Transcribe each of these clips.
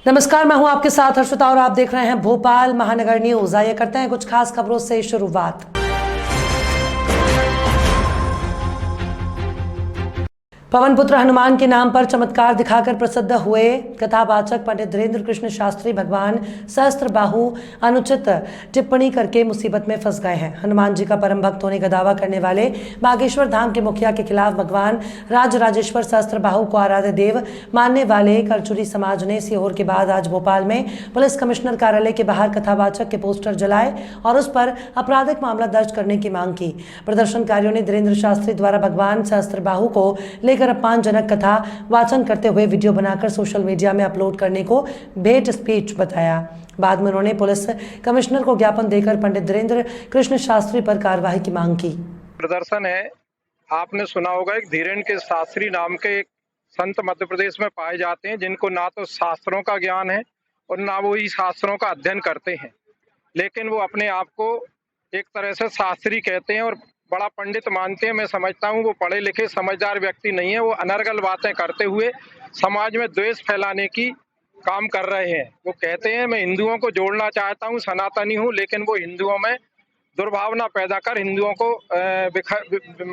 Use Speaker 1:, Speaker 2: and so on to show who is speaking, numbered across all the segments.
Speaker 1: नमस्कार, मैं हूं आपके साथ हर्षिता और आप देख रहे हैं भोपाल महानगर न्यूज। आइए करते हैं कुछ खास खबरों से शुरुआत। पवन पुत्र हनुमान के नाम पर चमत्कार दिखाकर प्रसिद्ध हुए कथावाचक पंडित धीरेन्द्र कृष्ण शास्त्री भगवान सहस्त्रबाहु अनुचित टिप्पणी करके मुसीबत में फंस गए हैं। हनुमान जी का परम भक्त होने का दावा करने वाले बागेश्वर धाम के मुखिया के खिलाफ भगवान राजराजेश्वर सहस्त्रबाहु को आराध्य देव मानने वाले करचुरी समाज ने सीहोर के बाद आज भोपाल में पुलिस कमिश्नर कार्यालय के बाहर कथावाचक के पोस्टर जलाए और उस पर आपराधिक मामला दर्ज करने की मांग की। प्रदर्शनकारियों ने धीरेन्द्र शास्त्री द्वारा भगवान सहस्त्रबाहु को लेकर अपमानजनक कथा वाचन करते हुए वीडियो बनाकर सोशल मीडिया में अपलोड करने को हेट स्पीच बताया। बाद में उन्होंने पुलिस कमिश्नर को ज्ञापन देकर पंडित धीरेन्द्र कृष्ण शास्त्री पर कार्रवाई की मांग की।
Speaker 2: प्रदर्शन है, आपने सुना होगा एक धीरेन्द्र के शास्त्री नाम के एक संत मध्य प्रदेश में पाए जाते हैं, जिनको ना तो शास्त्रों का ज्ञान है और ना वो ही शास्त्रों का अध्ययन करते हैं, लेकिन वो अपने आप को एक तरह से शास्त्री कहते हैं और बड़ा पंडित मानते हैं। मैं समझता हूँ वो पढ़े लिखे समझदार व्यक्ति नहीं है। वो अनर्गल बातें करते हुए समाज में द्वेष फैलाने की काम कर रहे हैं। वो कहते हैं मैं हिंदुओं को जोड़ना चाहता हूँ, सनातनी हूँ, लेकिन वो हिंदुओं में दुर्भावना पैदा कर हिंदुओं को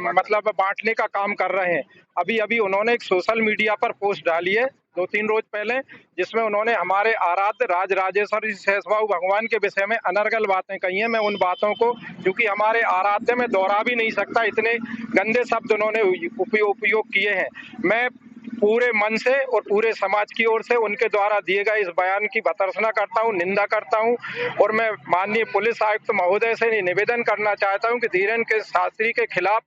Speaker 2: मतलब बांटने का काम कर रहे हैं। अभी अभी उन्होंने एक सोशल मीडिया पर पोस्ट डाली है 2-3 रोज पहले, जिसमें उन्होंने हमारे आराध्य राजराजेश्वर सहस्त्रबाहु भगवान के विषय में अनर्गल बातें कही हैं। मैं उन बातों को, क्योंकि हमारे आराध्य में दोहरा भी नहीं सकता, इतने गंदे शब्द उन्होंने उपयोग किए हैं। मैं पूरे मन से और पूरे समाज की ओर से उनके द्वारा दिए गए इस बयान की भर्त्सना करता हूं, निंदा करता हूं और मैं माननीय पुलिस आयुक्त महोदय से निवेदन करना चाहता हूं कि धीरेन्द्र के शास्त्री के खिलाफ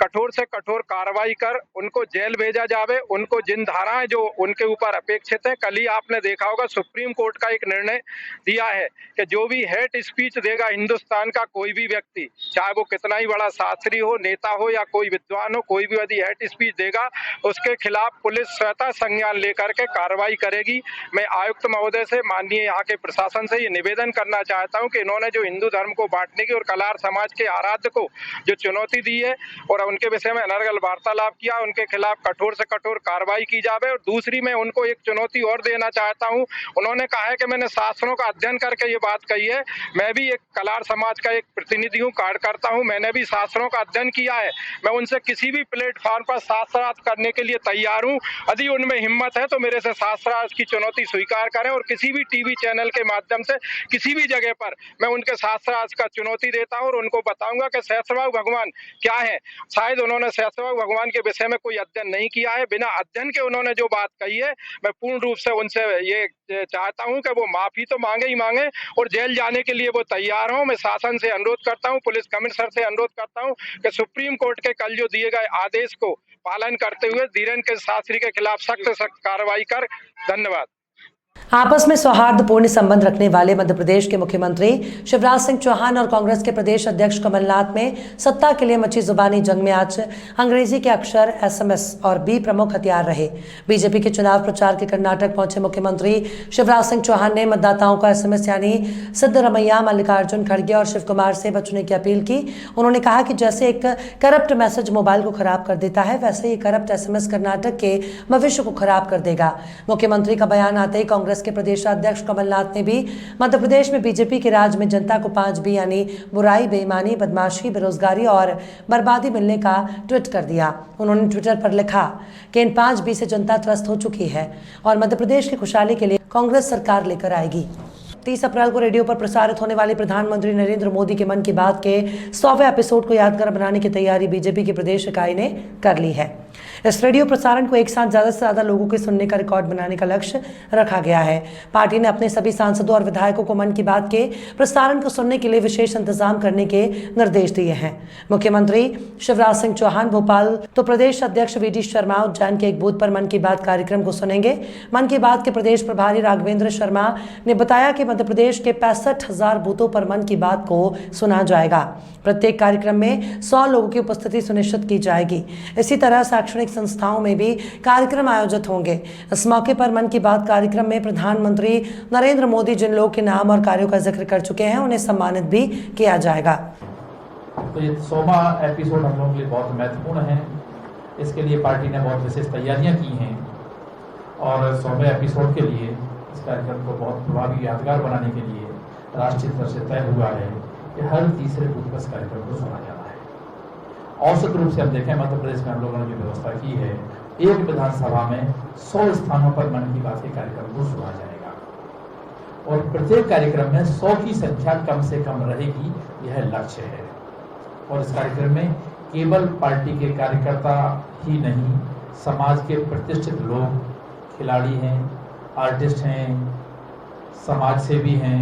Speaker 2: कठोर से कठोर कार्रवाई कर उनको जेल भेजा जावे। उनको जिन धाराएं जो उनके ऊपर अपेक्षित है, कल ही आपने देखा होगा सुप्रीम कोर्ट का एक निर्णय दिया है कि जो भी हेट स्पीच देगा हिंदुस्तान का कोई भी व्यक्ति, चाहे वो कितना ही बड़ा शास्त्री हो, नेता हो या कोई विद्वान हो, कोई भी यदि हेट स्पीच देगा उसके खिलाफ पुलिस स्वतः संज्ञान लेकर के कार्रवाई करेगी। मैं आयुक्त महोदय से, माननीय यहाँ के प्रशासन से ये निवेदन करना चाहता हूँ कि इन्होंने जो हिंदू धर्म को बांटने की और कलार समाज के आराध्य को जो चुनौती दी है और उनके विषय में अनर्गल वार्तालाप किया, उनके खिलाफ कठोर से कठोर कार्रवाई की जाए। और दूसरी, मैं उनको एक चुनौती और देना चाहता हूँ। उन्होंने कहा है कि मैंने शास्त्रों का अध्ययन करके ये बात कही है। मैं भी एक कलार समाज का एक प्रतिनिधि हूँ, कार्यकर्ता हूँ, मैंने भी शास्त्रों का अध्ययन किया है। मैं उनसे किसी भी प्लेटफॉर्म पर शास्त्रार्थ करने के लिए तैयार हूँ। यदि उनमें हिम्मत है तो मेरे से शास्त्रार्थ की चुनौती स्वीकार करें और किसी भी टीवी चैनल के माध्यम से किसी भी जगह पर मैं उनके शास्त्रार्थ का चुनौती देता हूं और उनको बताऊंगा कि सहस्त्रबाहु भगवान क्या है। शायद उन्होंने सहस्त्रबाहु भगवान के विषय में कोई अध्ययन नहीं किया है। बिना अध्ययन के उन्होंने जो बात कही है, मैं पूर्ण रूप से उनसे ये चाहता हूं कि वो माफी तो मांगे ही मांगे और जेल जाने के लिए वो तैयार हों। मैं शासन से अनुरोध करता हूं, पुलिस कमिश्नर से अनुरोध करता हूं कि सुप्रीम कोर्ट के कल जो दिए गए आदेश को पालन करते हुए धीरेन्द्र के शास्त्री के खिलाफ सख्त कार्रवाई कर। धन्यवाद।
Speaker 1: आपस में सौहार्दपूर्ण संबंध रखने वाले मध्य प्रदेश के मुख्यमंत्री शिवराज सिंह चौहान और कांग्रेस के प्रदेश अध्यक्ष कमलनाथ में सत्ता के लिए मची जुबानी जंग में आज अंग्रेजी के अक्षर SMS और B प्रमुख हथियार रहे। बीजेपी के चुनाव प्रचार के कर्नाटक पहुंचे मुख्यमंत्री शिवराज सिंह चौहान ने मतदाताओं का SMS यानी सिद्धरमैया, मल्लिकार्जुन खड़गे और शिव कुमार से बचने की अपील की। उन्होंने कहा कि जैसे एक करप्ट मैसेज मोबाइल को खराब कर देता है, वैसे ही करप्ट SMS कर्नाटक के भविष्य को खराब कर देगा। मुख्यमंत्री का बयान आते ही कांग्रेस के प्रदेशाध्यक्ष कमलनाथ ने भी मध्य प्रदेश में बीजेपी के राज में जनता को 5B यानी बुराई, बेईमानी, बदमाशी, बेरोजगारी और बर्बादी मिलने का ट्वीट कर दिया। उन्होंने ट्विटर पर लिखा कि इन 5B से जनता त्रस्त हो चुकी है और मध्य प्रदेश की खुशहाली के लिए कांग्रेस सरकार लेकर आएगी। 30 अप्रैल को रेडियो पर प्रसारित होने वाली प्रधानमंत्री नरेंद्र मोदी के मन की बात के 100वें एपिसोड को यादगार बनाने की तैयारी बीजेपी की प्रदेश इकाई ने कर ली है। इस रेडियो प्रसारण को एक साथ ज्यादा से ज्यादा लोगों के सुनने का रिकॉर्ड बनाने का लक्ष्य रखा गया है। पार्टी ने अपने सभी सांसदों और विधायकों को मन की बात के प्रसारण को सुनने के लिए विशेष इंतजाम करने के निर्देश दिए हैं। मुख्यमंत्री शिवराज सिंह चौहान भोपाल तो प्रदेश अध्यक्ष VD शर्मा उज्जैन के एक बूथ पर मन की बात कार्यक्रम को सुनेंगे। मन की बात के प्रदेश प्रभारी राघवेंद्र शर्मा ने बताया कि मध्य प्रदेश के 65,000 बूथों पर मन की बात को सुना जाएगा। प्रत्येक कार्यक्रम में 100 लोगों की उपस्थिति सुनिश्चित की जाएगी। इसी तरह शैक्षणिक संस्थाओं में भी कार्यक्रम आयोजित होंगे। इस मौके पर मन की बात कार्यक्रम में प्रधानमंत्री नरेंद्र मोदी जिन लोगों के नाम और कार्यों का जिक्र कर चुके हैं, उन्हें सम्मानित भी किया जाएगा।
Speaker 3: तो ये 100वां एपिसोड हम लोगों के लिए बहुत महत्वपूर्ण है। इसके लिए पार्टी ने बहुत विशेष तैयारियां की हैं और 100वें एपिसोड के लिए इस कार्यक्रम को बहुत प्रभावी यादगार बनाने के लिए राष्ट्रीय स्तर से तय हुआ है कि हर तीसरे बूथ पर इस कार्यक्रम को सुना जाना है। औसत रूप से हम देखें मध्य प्रदेश में हम लोगों ने जो व्यवस्था की है, एक विधानसभा में 100 स्थानों पर मन की बात के कार्यक्रम को सुना जाएगा और प्रत्येक कार्यक्रम में 100 की संख्या कम से कम रहेगी, यह लक्ष्य है। और इस कार्यक्रम में केवल पार्टी के कार्यकर्ता ही नहीं, समाज के प्रतिष्ठित लोग, खिलाड़ी हैं, आर्टिस्ट हैं, समाज सेवी हैं,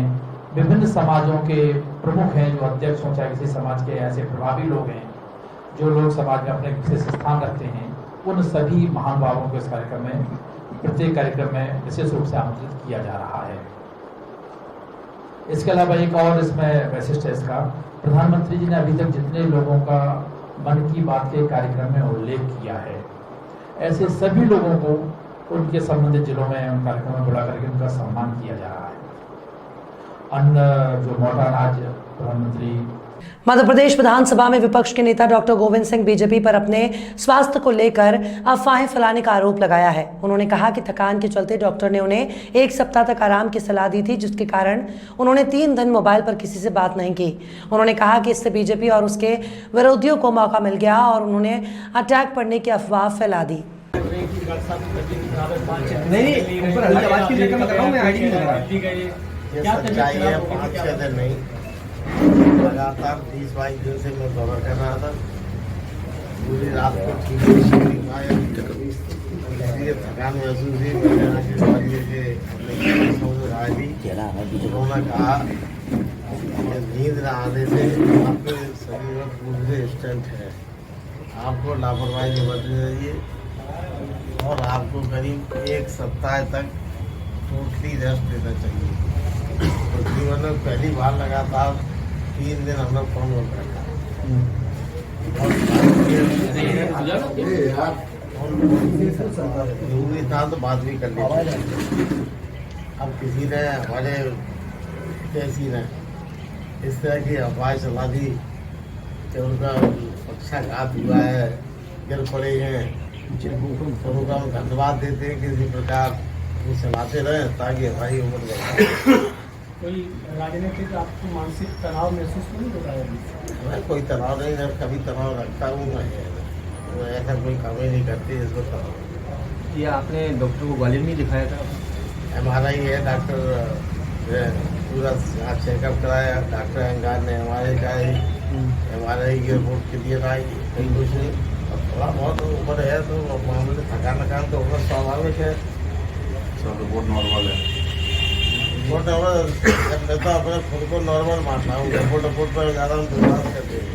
Speaker 3: विभिन्न समाजों के प्रमुख हैं जो अध्यक्ष हों, चाहे किसी समाज के ऐसे प्रभावी लोग हैं जो लोग समाज में अपने विशेष स्थान रखते हैं, उन सभी महानुभावों को इस कार्यक्रम में, प्रत्येक कार्यक्रम में विशेष रूप से आमंत्रित किया जा रहा है। इसके अलावा एक और इसमें वैशिष्ट है इसका, प्रधानमंत्री जी ने अभी तक जितने लोगों का मन की बात के कार्यक्रम में उल्लेख किया है, ऐसे सभी लोगों को उनके संबंधित जिलों में उन कार्यक्रमों में बुला करके उनका सम्मान किया जा रहा है। अन्न जो मोटा अनाज प्रधानमंत्री।
Speaker 1: मध्य प्रदेश विधानसभा में विपक्ष के नेता डॉक्टर गोविंद सिंह बीजेपी पर अपने स्वास्थ्य को लेकर अफवाहें फैलाने का आरोप लगाया है। उन्होंने कहा कि थकान के चलते डॉक्टर ने उन्हें 1 सप्ताह तक आराम की सलाह दी थी, जिसके कारण उन्होंने 3 दिन मोबाइल पर किसी से बात नहीं की। उन्होंने कहा कि इससे बीजेपी और उसके विरोधियों को मौका मिल गया और उन्होंने अटैक पड़ने की अफवाह फैला दी।
Speaker 4: नहीं ऊपर हल्की आवाज की लेकर मैं कर रहा हूं, मैं आईडी नहीं लगा रहा।
Speaker 5: ये सच्चाई है। 5-6 दिन नहीं, लगातार 20-22 दिन से मैं दौरा कर रहा था। पूरी रात को ठीक नहीं पाया, इसलिए थकान महसूस हुई। मैंने आगे दवाइयों के उन्होंने कहा कि नींद न आने से आपके शरीर में पूरे स्टेंट है, आपको लापरवाही नहीं बरतनी चाहिए और आपको करीब 1 सप्ताह तक टोटली रेस्ट देना चाहिए। तो जीवन में पहली बार लगातार 3 दिन हम लोग कम हो रखा जरूरी था तो बात भी कर ली। अब किसी ने हमारे कैसी ने इस तरह की अफवाह चला दी कि उनका पक्षाघात हुआ है, गिर पड़े हैं, तो उनका हम धन्यवाद देते हैं कि इसी प्रकार वो चलाते रहे ताकि हमारी उम्र बढ़े।
Speaker 4: कोई राजनीतिक आपको मानसिक तनाव महसूस नहीं होता है?
Speaker 5: मैं कोई तनाव नहीं है, कभी तनाव रखता हूँ मैं, तो ऐसा कोई काम ही नहीं करती जिसको तनाव।
Speaker 4: ये आपने डॉक्टर को ग्वालियर में दिखाया था?
Speaker 5: MRI है, डॉक्टर पूरा चेकअप कराया, डॉक्टर अंगार ने MRI कराई, MRI की रिपोर्ट क्लियर आई, कहीं कुछ नहीं। थोड़ा बहुत उम्र है तो मामले थकान तो होगा, स्वाभाविक है।
Speaker 6: रिपोर्ट नॉर्मल है।
Speaker 5: रिपोर्ट मैं तो अपने खुद को नॉर्मल मानता हूँ, रिपोर्ट पर ज़्यादा हम विश्वास करते हैं।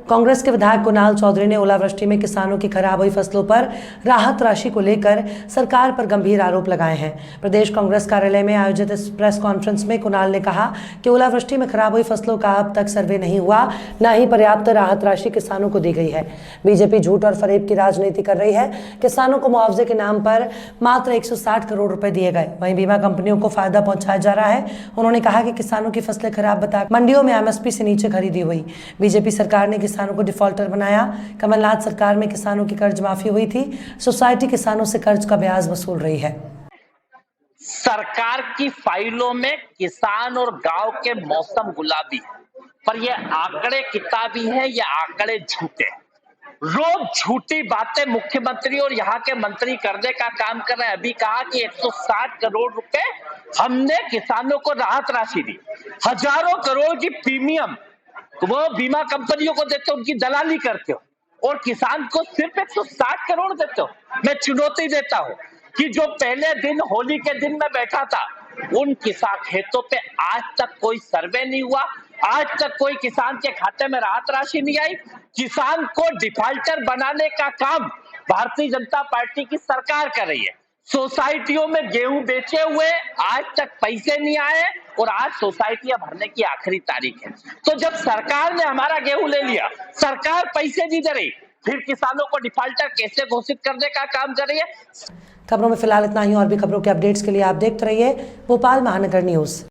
Speaker 1: कांग्रेस के विधायक कुणाल चौधरी ने ओलावृष्टि में किसानों की खराब हुई फसलों पर राहत राशि को लेकर सरकार पर गंभीर आरोप लगाए हैं। प्रदेश कांग्रेस कार्यालय में आयोजित इस प्रेस कॉन्फ्रेंस में कुणाल ने कहा कि ओलावृष्टि में खराब हुई फसलों का अब तक सर्वे नहीं हुआ, न ही पर्याप्त राहत राशि किसानों को दी गई है। बीजेपी झूठ और फरेब की राजनीति कर रही है। किसानों को मुआवजे के नाम पर मात्र 160 करोड़ रुपए दिए गए, वहीं बीमा कंपनियों को फायदा पहुंचाया जा रहा है। उन्होंने कहा कि किसानों की फसलें खराब बता मंडियों में MSP से नीचे खरीदी हुई। बीजेपी सरकार ने किसानों को डिफॉल्टर बनाया। कमलनाथ सरकार में किसानों की कर्ज माफी हुई थी। सोसाइटी किसानों से कर्ज का ब्याज वसूल रही है।
Speaker 7: सरकार की फाइलों में किसान और गांव के मौसम गुलाबी, पर ये आंकड़े किताबी हैं, ये आंकड़े झूठे। रोज झूठी बातें मुख्यमंत्री और यहाँ के मंत्री करने का काम कर रहे हैं। अभी कहा कि 160 करोड़ रुपए हमने किसानों को राहत राशि दी, हजारों करोड़ की प्रीमियम वो बीमा कंपनियों को देते हो, उनकी दलाली करते हो, और किसान को सिर्फ 160 करोड़ देते हो। मैं चुनौती देता हूं कि जो पहले दिन होली के दिन में बैठा था, उन किसान खेतों पे आज तक कोई सर्वे नहीं हुआ, आज तक कोई किसान के खाते में राहत राशि नहीं आई। किसान को डिफॉल्टर बनाने का काम भारतीय जनता पार्टी की सरकार कर रही है। सोसाइटियों में गेहूं बेचे हुए आज तक पैसे नहीं आए और आज सोसाइटियां भरने की आखिरी तारीख है। तो जब सरकार ने हमारा गेहूं ले लिया, सरकार पैसे नहीं दे रही, फिर किसानों को डिफॉल्टर कैसे घोषित करने का काम कर रही है।
Speaker 1: खबरों में फिलहाल इतना ही। और भी खबरों के अपडेट्स के लिए आप देखते रहिए भोपाल महानगर न्यूज।